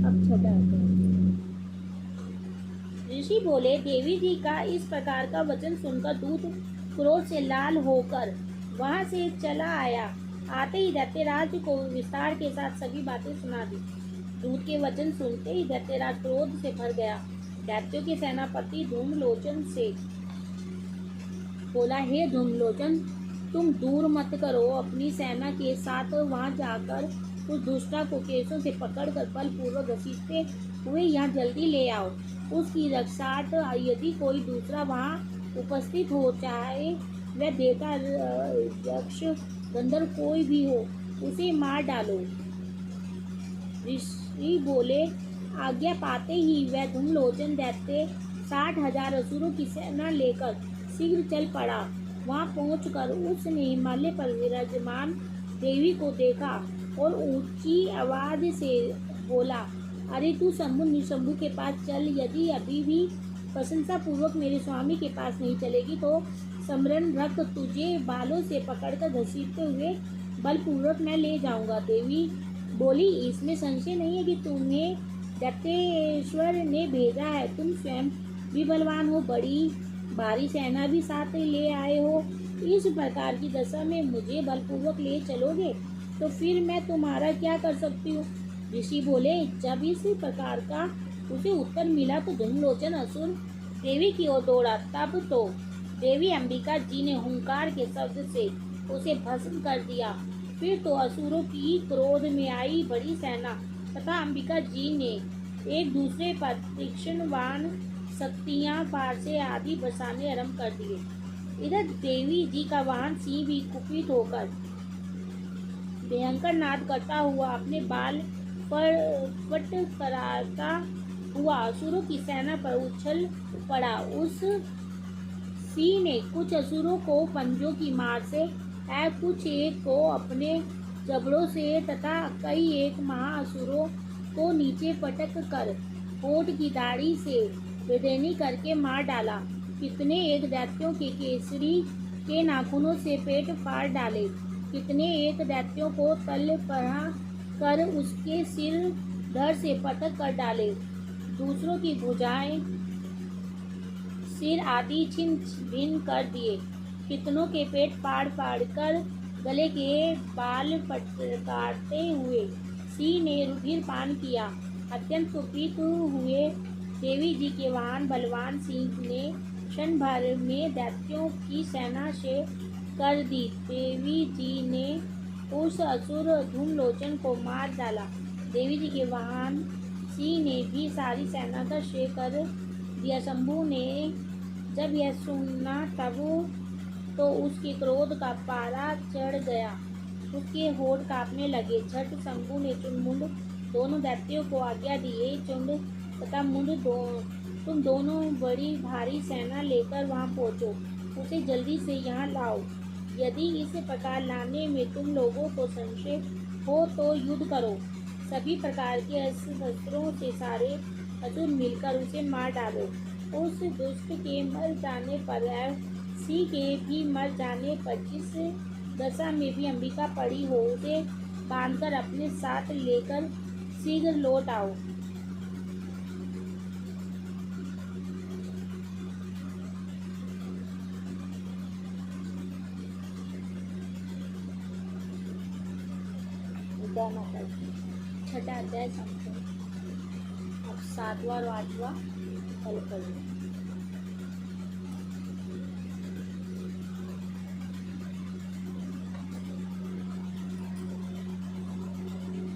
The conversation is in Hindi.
अब छठा अध्याय। ऋषि बोले, देवी जी का इस प्रकार का वचन सुनकर दूत क्रोध से लाल होकर वहां से चला आया। आते ही दैत्यराज को विस्तार के साथ सभी बातें सुना दी। दूत के वचन सुनते ही दैत्यराज क्रोध से भर गया। दैत्यों के सेनापति धूम्रलोचन से बोला, हे धूम्रलोचन, तुम दूर मत करो, अपनी सेना के साथ वहां जाकर उस दुष्टा को केसों से पकड़कर बलपूर्वक घसीटते हुए यहाँ जल्दी ले आओ। उसकी रक्षार्थ यदि कोई दूसरा वहां उपस्थित हो, चाहे वह देवता, यक्ष, गंधर्व कोई भी हो, उसे मार डालो। ऋषि बोले, आज्ञा पाते ही वह धूम्रलोचन दैत्य 60,000 असुरों की सेना लेकर शीघ्र चल पड़ा। वहां पहुंचकर उसने हिमालय पर विराजमान देवी को देखा और ऊंची आवाज से बोला, अरे तू शंभु निशंभु के पास चल। यदि अभी भी प्रशंसा पूर्वक मेरे स्वामी के पास नहीं चलेगी तो समरण रख तुझे बालों से पकड़कर घसीटते हुए बलपूर्वक मैं ले जाऊंगा। देवी बोली, इसमें संशय नहीं है कि तुम्हें दैत्येश्वर ने भेजा है। तुम स्वयं भी बलवान हो, बड़ी भारी सेना भी साथ ले आए हो। इस प्रकार की दशा में मुझे बलपूर्वक ले चलोगे तो फिर मैं तुम्हारा क्या कर सकती हूँ। ऋषि बोले, जब इस प्रकार का उसे उत्तर मिला तो धूम्रलोचन असुर देवी की ओर दौड़ा। तब तो देवी अंबिका जी ने हुंकार के शब्द से उसे भस्म कर दिया। फिर तो असुरों की क्रोध में आई बड़ी सेना तथा अंबिका जी ने एक दूसरे पर तीक्ष्णवान शक्तियां, पारसे आदि बरसाने आरंभ कर दिए। इधर देवी जी का वाहन सिंह भी कुपित होकर भयंकर नाद करता हुआ अपने बाल पर फटफटाता हुआ असुरों की सेना पर उछल पड़ा। उस सिंह ने कुछ असुरों को पंजों की मार से, कुछ एक को अपने जबड़ों से तथा कई एक महाअसुरों को नीचे पटक कर होठ की दाढ़ी से बेदैनी करके मार डाला। कितने एक दैत्यों के केसरी के नाखूनों से पेट फाड़ डाले। कितने एक दैत्यों को तल पर कर उसके सिर धड़ से पटक कर डाले। दूसरों की भुजाएं, सिर आदि छिन्न भिन्न कर दिए। कितनों के पेट फाड़ फाड़ कर गले के बाल काटते हुए सिंह ने रुधिर पान किया। अत्यंत कुपित हुए देवी जी के वाहन बलवान सिंह ने क्षण भर में दैत्यों की सेना से कर दी। देवी जी ने उस असुर धूम्रलोचन को मार डाला। देवी जी के वाहन सिंह ने भी सारी सेना का क्षय कर दिया। शंभु ने जब यह सुना तब तो उसके क्रोध का पारा चढ़ गया, उसके होठ कांपने लगे। झट शंभु ने चुनमुंड दोनों दैत्यों को आज्ञा दी, हे चुंड तथा मुंड, तुम दोनों बड़ी भारी सेना लेकर वहां पहुंचो, उसे जल्दी से यहाँ लाओ। यदि इस प्रकार लाने में तुम लोगों को संशय हो तो युद्ध करो। सभी प्रकार के अस्त्रों से सारे असुर मिलकर उसे मार डालो। उस दुष्ट के मर जाने पर, सिंह के भी मर जाने पर, जिस दशा में भी अंबिका पड़ी हो, उसे बांधकर अपने साथ लेकर शीघ्र लौट आओ। छठा अध्याय समाप्त। अब 7वां और 8वां कल करेंगे।